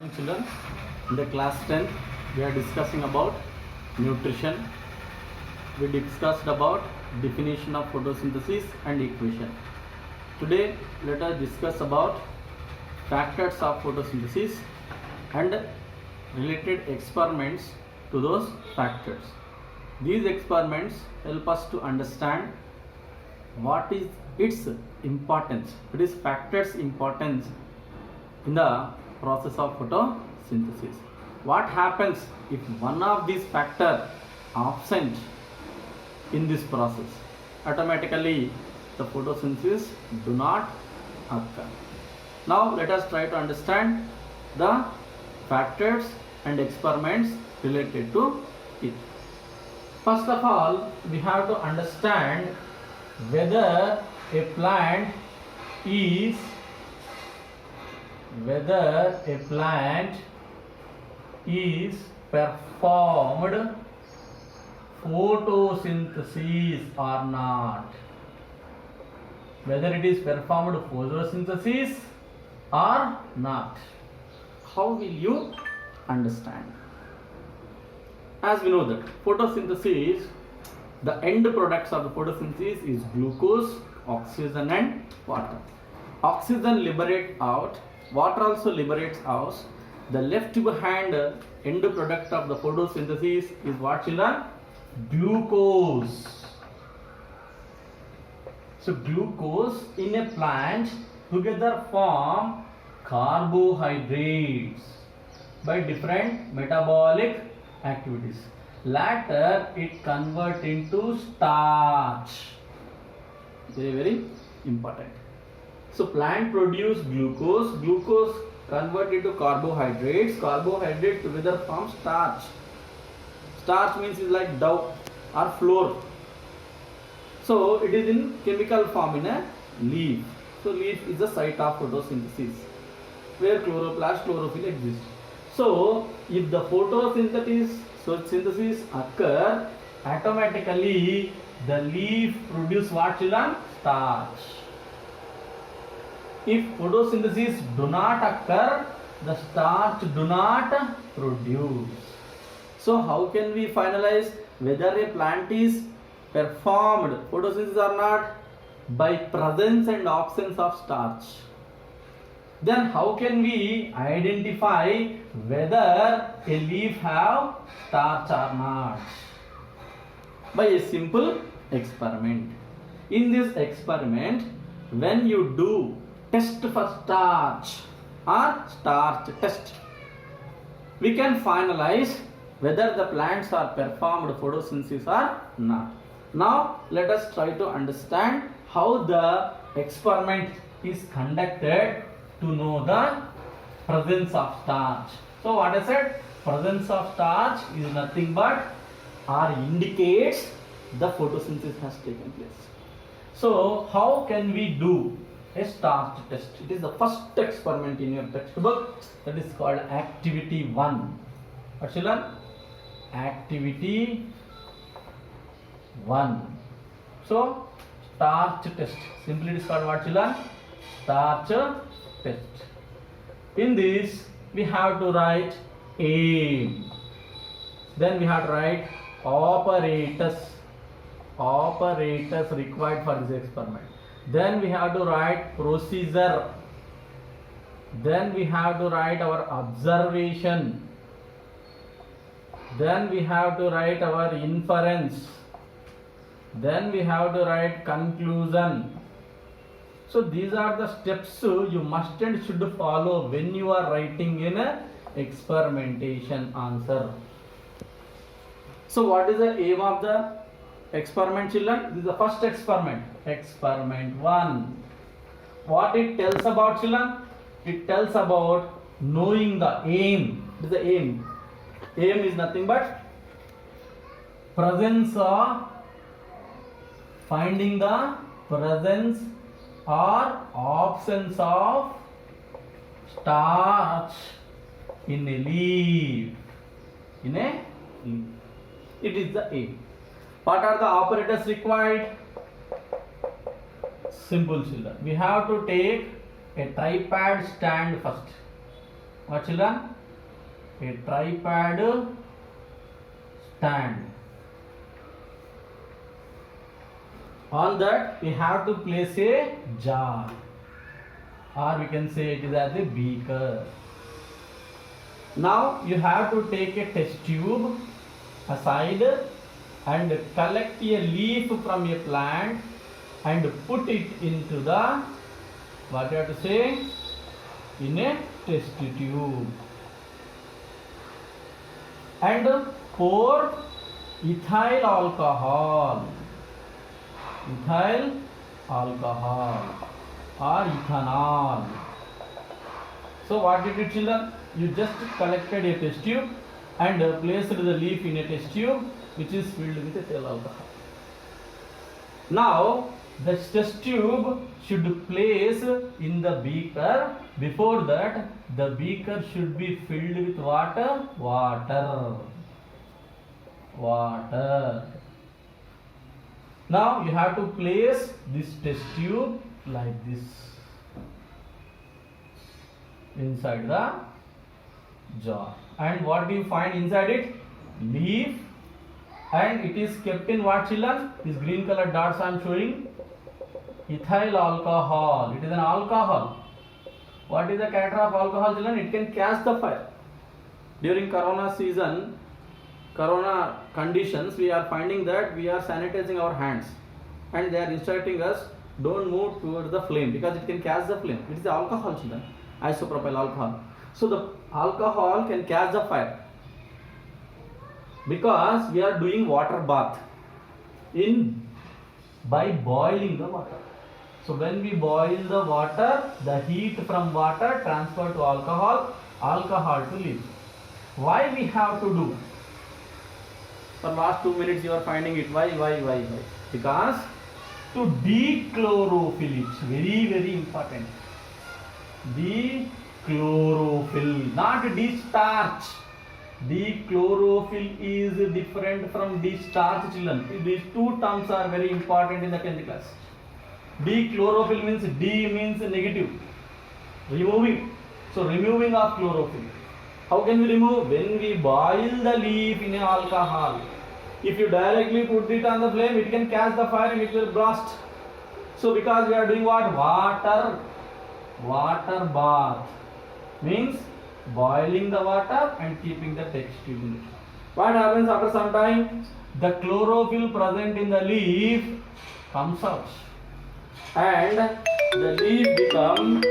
morning children. In the class 10 we are discussing about nutrition. We discussed about definition of photosynthesis and equation. Today let us discuss about factors of photosynthesis and related experiments to those factors. These experiments help us to understand what is its importance, it is factors importance in the process of photosynthesis. What happens if one of these factors absent in this process? Automatically the photosynthesis do not occur. Now let us try to understand the factors and experiments related to it. First of all, we have to understand whether a plant is performed photosynthesis or not. Whether it is performed photosynthesis or not. How will you understand? As we know that photosynthesis, the end products of the photosynthesis is glucose, oxygen and water. Oxygen liberates out, water also liberates out. The left behind end product of the photosynthesis is what, children? Glucose. So glucose in a plant together form carbohydrates by different metabolic activities. Later it converts into starch. Very important. So plant produce glucose, glucose convert into carbohydrates, carbohydrate together form starch. Starch means is like dough or flour. So it is in chemical form in a leaf. So leaf is the site of photosynthesis where chloroplast, chlorophyll exists. So if the photosynthesis occur, automatically the leaf produce what, children? Starch. If photosynthesis do not occur, the starch do not produce. So how can we finalize whether a plant is performed photosynthesis or not? By presence and absence of starch. Then how can we identify whether a leaf have starch or not? By a simple experiment. In this experiment, when you do test for starch or starch test, we can finalize whether the plants are performed photosynthesis or not. Now let us try to understand how the experiment is conducted to know the presence of starch. So what I said, presence of starch is nothing but or indicates the photosynthesis has taken place. So how can we do a starch test? It is the first experiment in your textbook, that is called activity 1. What, children? Activity 1. So starch test, simply it is called what, children? Starch test. In this we have to write aim, then we have to write operators required for this experiment, then we have to write procedure, then we have to write our observation, then we have to write our inference, then we have to write conclusion. So these are the steps you must and should follow when you are writing in a experimentation answer. So what is the aim of the experiment, children? This is the first experiment, experiment 1. What it tells about, children? It tells about knowing the aim. What is the aim? Aim is nothing but presence of, finding the presence or absence of starch in a leaf. It is the aim. What are the operators required? Simple, children. We have to take a tripod stand first. What, children? a tripod stand. On that we have to place a jar, or we can say it is as a beaker. Now you have to take a test tube aside and collect a leaf from a plant and put it into the, what you have to say, in a test tube, and pour ethyl alcohol or ethanol. So what did you, children? You just collected a test tube and placed the leaf in a test tube which is filled with ethyl alcohol. Now the test tube should place in the beaker. Before that, the beaker should be filled with water. Now you have to place this test tube like this inside the jar. And what do you find inside it? Leaf. And it is kept in what, children? These green colored dots I am showing. Ethyl alcohol. It is an alcohol. What is the character of alcohol, children? It can catch the fire. During corona season, corona conditions, we are finding that we are sanitizing our hands and they are instructing us don't move towards the flame because it can catch the flame. It is the alcohol, children, isopropyl alcohol. So the alcohol can catch the fire because we are doing water bath by boiling the water. So when we boil the water, the heat from water transfer to alcohol to leaf. Why we have to do? For last 2 minutes you are finding it. Why? Because to dechlorophyll it. Very important. Dechlorophyll, not destarch. Dechlorophyll is different from destarch, children. These two terms are very important in the 10th class. Dechlorophyll means D means negative, removing. So removing of chlorophyll. How can we remove? When we boil the leaf in alcohol. If you directly put it on the flame, it can catch the fire and it will burst. So because we are doing what? Water bath. Means boiling the water and keeping the texture in it. What happens after some time? The chlorophyll present in the leaf comes out and the leaf becomes